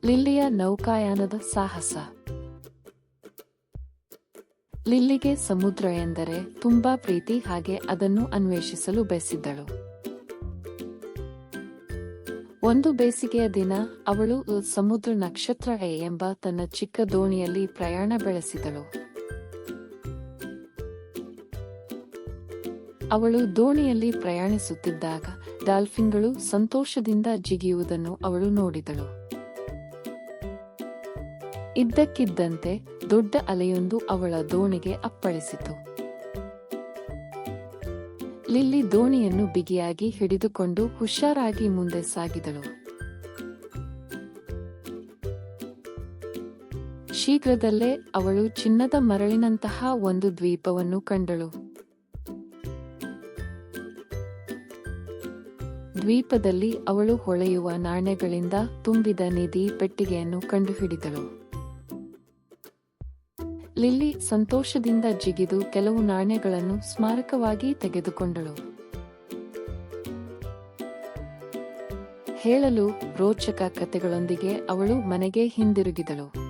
ಲಿಲ್ಲಿಯ ನೌಕಾಯಾನದ ಸಾಹಸ. ಲಿಲ್ಲಿಗೆ ಸಮುದ್ರ ಎಂದರೆ ತುಂಬಾ ಪ್ರೀತಿ, ಹಾಗೆ ಅದನ್ನು ಅನ್ವೇಷಿಸಲು ಬಯಸಿದ್ದಳು. ಒಂದು ಬೇಸಿಗೆಯ ದಿನ ಅವಳು ಸಮುದ್ರ ನಕ್ಷತ್ರ ಎಂಬ ತನ್ನ ಚಿಕ್ಕ ದೋಣಿಯಲ್ಲಿ ಪ್ರಯಾಣ ಬೆಳೆಸಿದಳು. ಅವಳು ದೋಣಿಯಲ್ಲಿ ಪ್ರಯಾಣಿಸುತ್ತಿದ್ದಾಗ ಡಾಲ್ಫಿನ್ಗಳು ಸಂತೋಷದಿಂದ ಜಿಗಿಯುವುದನ್ನು ಅವಳು ನೋಡಿದಳು. ಇದ್ದಕ್ಕಿದ್ದಂತೆ ದೊಡ್ಡ ಅಲೆಯೊಂದು ಅವಳ ದೋಣಿಗೆ ಅಪ್ಪಳಿಸಿತು. ಲಿಲ್ಲಿ ದೋಣಿಯನ್ನು ಬಿಗಿಯಾಗಿ ಹಿಡಿದುಕೊಂಡು ಹುಷಾರಾಗಿ ಮುಂದೆ ಸಾಗಿದಳು. ಶೀಘ್ರದಲ್ಲೇ ಅವಳು ಚಿನ್ನದ ಮರಳಿನಂತಹ ಒಂದು ದ್ವೀಪವನ್ನು ಕಂಡಳು. ದ್ವೀಪದಲ್ಲಿ ಅವಳು ಹೊಳೆಯುವ ನಾಣ್ಯಗಳಿಂದ ತುಂಬಿದ ನಿಧಿ ಪೆಟ್ಟಿಗೆಯನ್ನು ಕಂಡುಹಿಡಿದಳು. ಲಿಲ್ಲಿ ಸಂತೋಷದಿಂದ ಜಿಗಿದು ಕೆಲವು ನಾಣ್ಯಗಳನ್ನು ಸ್ಮಾರಕವಾಗಿ ತೆಗೆದುಕೊಂಡಳು. ಹೇಳಲು ರೋಚಕ ಕಥೆಗಳೊಂದಿಗೆ ಅವಳು ಮನೆಗೆ ಹಿಂದಿರುಗಿದಳು.